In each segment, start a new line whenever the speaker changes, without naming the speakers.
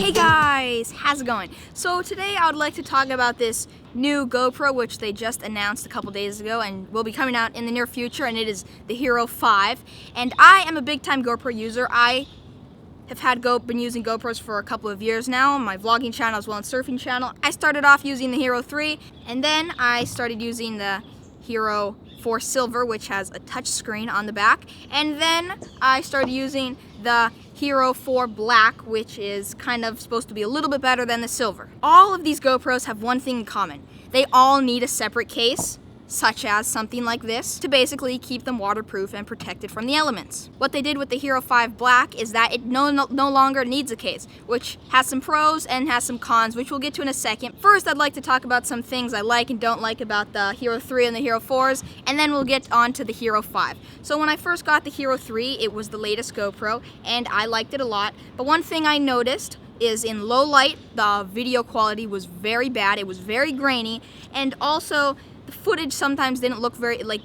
Hey guys, how's it going? So today I would like to talk about this new GoPro which they just announced a couple days ago and will be coming out in the near future, and it is the Hero 5. And I am a big time GoPro user. I have been using GoPros for a couple of years now on my vlogging channel as well as surfing channel. I started off using the Hero 3 and then I started using the Hero 4 Silver, which has a touch screen on the back, and then I started using the Hero 4 Black, which is kind of supposed to be a little bit better than the Silver. All of these GoPros have one thing in common. They all need a separate case, such as something like this, to basically keep them waterproof and protected from the elements. What they did with the Hero 5 Black is that it no longer needs a case, which has some pros and has some cons, which we'll get to in a second. First, I'd like to talk about some things I like and don't like about the Hero 3 and the Hero 4s, and then we'll get on to the Hero 5. So when I first got the Hero 3, it was the latest GoPro, and I liked it a lot. But one thing I noticed is in low light, the video quality was very bad. It was very grainy, and also the footage sometimes didn't look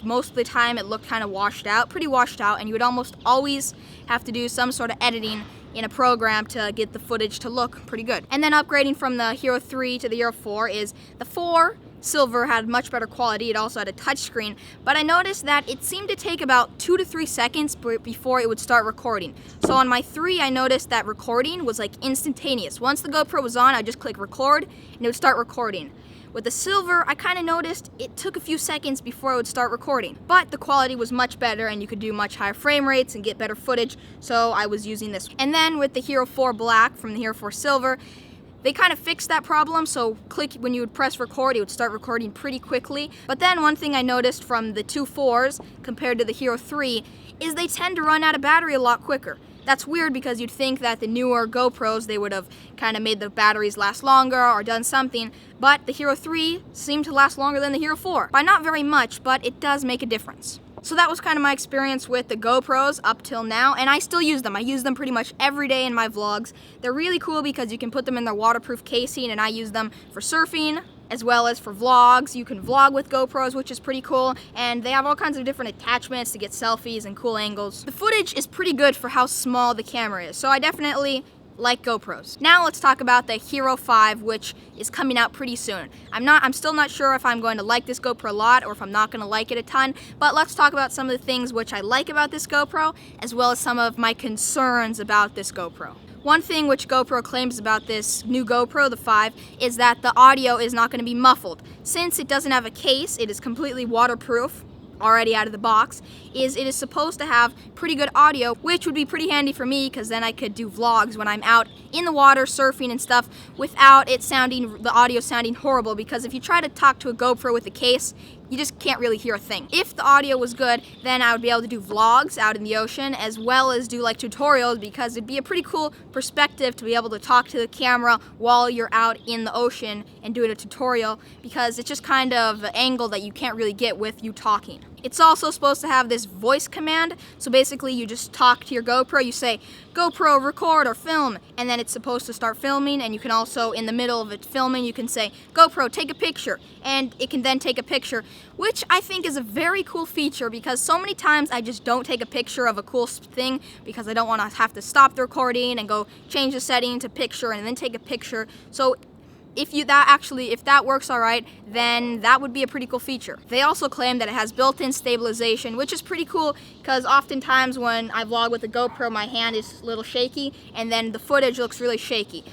most of the time it looked kind of pretty washed out, and you would almost always have to do some sort of editing in a program to get the footage to look pretty good. And then upgrading from the Hero 3 to the Hero 4 is the 4 Silver had much better quality. It also had a touch screen, but I noticed that it seemed to take about 2 to 3 seconds before it would start recording. So on my 3, I noticed that recording was like instantaneous. Once the GoPro was on, I just click record and it would start recording. With the Silver, I kind of noticed it took a few seconds before it would start recording, but the quality was much better and you could do much higher frame rates and get better footage, so I was using this. And then with the Hero 4 Black from the Hero 4 Silver, they kind of fixed that problem, so when you would press record, it would start recording pretty quickly. But then one thing I noticed from the two 4s compared to the Hero 3 is they tend to run out of battery a lot quicker. That's weird because you'd think that the newer GoPros, they would have kind of made the batteries last longer or done something, but the Hero 3 seemed to last longer than the Hero 4. By not very much, but it does make a difference. So that was kind of my experience with the GoPros up till now, and I still use them. I use them pretty much every day in my vlogs. They're really cool because you can put them in their waterproof casing, and I use them for surfing as well as for vlogs. You can vlog with GoPros, which is pretty cool, and they have all kinds of different attachments to get selfies and cool angles. The footage is pretty good for how small the camera is, so I definitely like GoPros. Now let's talk about the Hero 5, which is coming out pretty soon. I'm still not sure if I'm going to like this GoPro a lot or if I'm not going to like it a ton, but let's talk about some of the things which I like about this GoPro, as well as some of my concerns about this GoPro. One thing which GoPro claims about this new GoPro, the 5, is that the audio is not going to be muffled. Since it doesn't have a case, it is completely waterproof, already out of the box, it is supposed to have pretty good audio, which would be pretty handy for me because then I could do vlogs when I'm out in the water surfing and stuff without the audio sounding horrible, because if you try to talk to a GoPro with a case, you just can't really hear a thing. If the audio was good, then I would be able to do vlogs out in the ocean as well as do like tutorials, because it'd be a pretty cool perspective to be able to talk to the camera while you're out in the ocean and doing a tutorial, because it's just kind of an angle that you can't really get with you talking. It's also supposed to have this voice command, so basically you just talk to your GoPro, you say, GoPro record or film, and then it's supposed to start filming, and you can also, in the middle of it filming, you can say, GoPro, take a picture, and it can then take a picture, which I think is a very cool feature, because so many times I just don't take a picture of a cool thing because I don't want to have to stop the recording and go change the setting to picture and then take a picture. So if that works alright, then that would be a pretty cool feature. They also claim that it has built-in stabilization, which is pretty cool because oftentimes when I vlog with a GoPro, my hand is a little shaky and then the footage looks really shaky.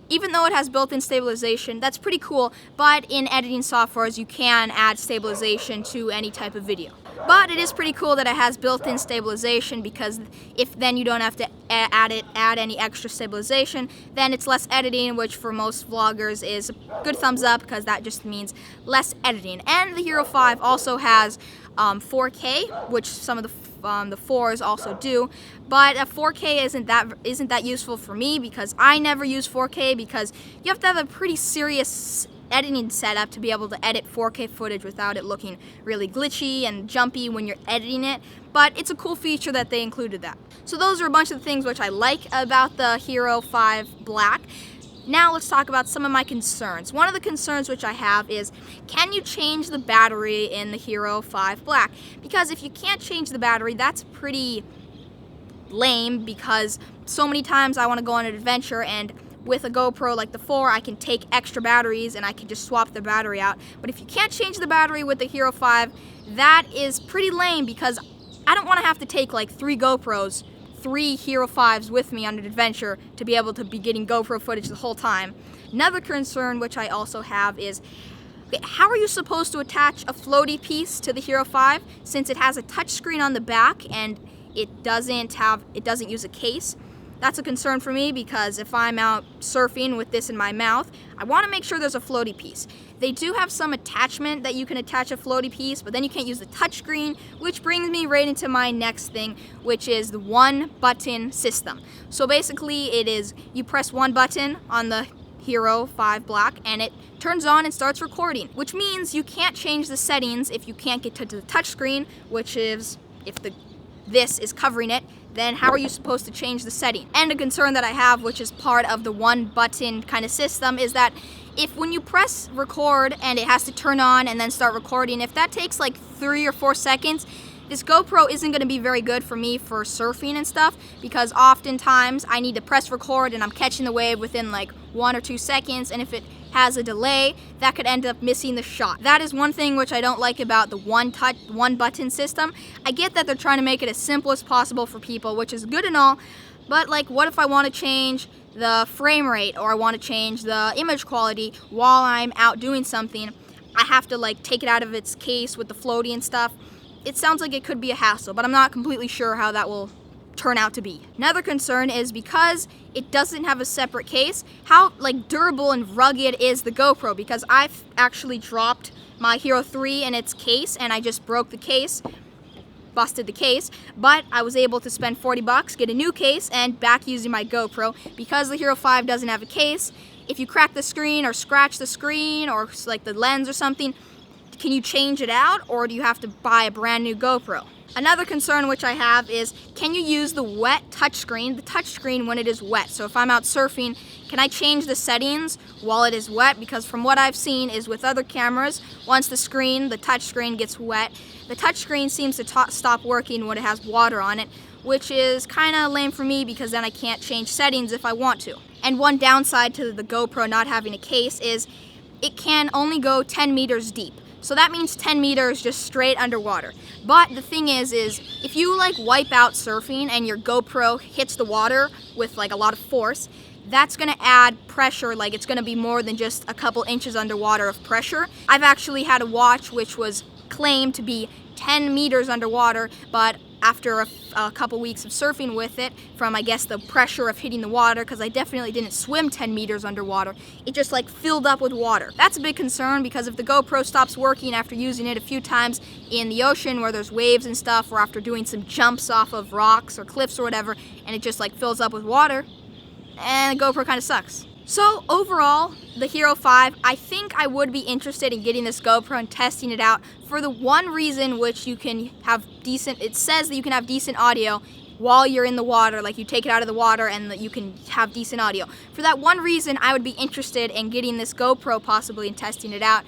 Even though it has built-in stabilization, that's pretty cool, but in editing softwares you can add stabilization to any type of video. But it is pretty cool that it has built-in stabilization, because if then you don't have to add any extra stabilization, then it's less editing, which for most vloggers is a good thumbs up because that just means less editing. And the Hero 5 also has 4K, which some of the 4s also do, but a 4K isn't that useful for me because I never use 4K, because you have to have a pretty serious editing setup to be able to edit 4K footage without it looking really glitchy and jumpy when you're editing it. But it's a cool feature that they included that. So those are a bunch of the things which I like about the Hero 5 Black. Now let's talk about some of my concerns. One of the concerns which I have is, can you change the battery in the Hero 5 Black? Because if you can't change the battery, that's pretty lame, because so many times I want to go on an adventure and with a GoPro like the 4, I can take extra batteries and I can just swap the battery out. But if you can't change the battery with the Hero 5, that is pretty lame because I don't want to have to take like 3 GoPros, 3 Hero 5s with me on an adventure to be able to be getting GoPro footage the whole time. Another concern which I also have is, how are you supposed to attach a floaty piece to the Hero 5 since it has a touchscreen on the back and it doesn't use a case? That's a concern for me because if I'm out surfing with this in my mouth, I want to make sure there's a floaty piece. They do have some attachment that you can attach a floaty piece, but then you can't use the touchscreen, which brings me right into my next thing, which is the one-button system. So basically it is, you press one button on the Hero 5 Black and it turns on and starts recording, which means you can't change the settings if you can't get to the touchscreen, which is, if this is covering it, then how are you supposed to change the setting? And a concern that I have, which is part of the one button kind of system, is that if when you press record and it has to turn on and then start recording, if that takes like 3 or 4 seconds, this GoPro isn't going to be very good for me for surfing and stuff, because oftentimes I need to press record and I'm catching the wave within like 1 or 2 seconds, and if it has a delay, that could end up missing the shot. That is one thing which I don't like about the one button system. I get that they're trying to make it as simple as possible for people, which is good and all, but like, what if I want to change the frame rate or I want to change the image quality while I'm out doing something? I have to like take it out of its case with the floaty and stuff. It sounds like it could be a hassle, but I'm not completely sure how that will turn out to be. Another concern is because it doesn't have a separate case, how like durable and rugged is the GoPro, because I've actually dropped my Hero 3 in its case and I just broke the case, busted the case, but I was able to spend 40 bucks, get a new case, and back using my GoPro. Because the Hero 5 doesn't have a case, if you crack the screen or scratch the screen or like the lens or something, can you change it out, or do you have to buy a brand new GoPro? Another concern which I have is, can you use the wet touchscreen when it is wet? So if I'm out surfing, can I change the settings while it is wet? Because from what I've seen is with other cameras, once the touchscreen gets wet, the touchscreen seems to stop working when it has water on it, which is kind of lame for me because then I can't change settings if I want to. And one downside to the GoPro not having a case is it can only go 10 meters deep. So that means 10 meters just straight underwater. But the thing is if you like wipe out surfing and your GoPro hits the water with like a lot of force, that's gonna add pressure, like it's gonna be more than just a couple inches underwater of pressure. I've actually had a watch which was claimed to be 10 meters underwater, but after a couple weeks of surfing with it, from I guess the pressure of hitting the water, because I definitely didn't swim 10 meters underwater, it just like filled up with water. That's a big concern, because if the GoPro stops working after using it a few times in the ocean where there's waves and stuff, or after doing some jumps off of rocks or cliffs or whatever, and it just like fills up with water, and the GoPro kind of sucks. So overall, the Hero 5, I think I would be interested in getting this GoPro and testing it out for the one reason which you can have it says that you can have decent audio while you're in the water, like you take it out of the water and that you can have decent audio. For that one reason, I would be interested in getting this GoPro possibly and testing it out.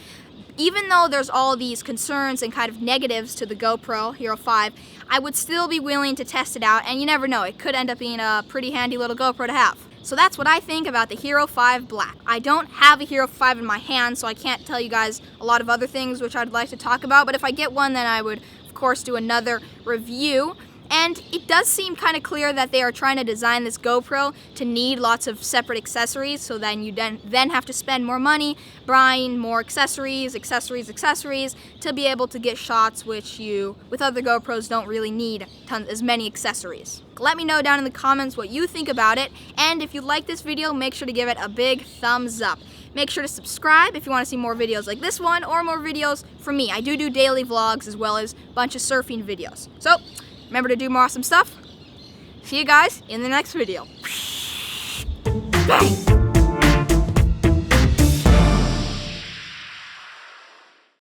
Even though there's all these concerns and kind of negatives to the GoPro Hero 5, I would still be willing to test it out, and you never know, it could end up being a pretty handy little GoPro to have. So that's what I think about the Hero 5 Black. I don't have a Hero 5 in my hand, so I can't tell you guys a lot of other things which I'd like to talk about, but if I get one, then I would, of course, do another review. And it does seem kind of clear that they are trying to design this GoPro to need lots of separate accessories, so then you then have to spend more money buying more accessories to be able to get shots which you, with other GoPros, don't really need as many accessories. Let me know down in the comments what you think about it, and if you like this video, make sure to give it a big thumbs up. Make sure to subscribe if you want to see more videos like this one, or more videos from me. I do daily vlogs as well as a bunch of surfing videos. So, remember to do more awesome stuff. See you guys in the next video. Bang!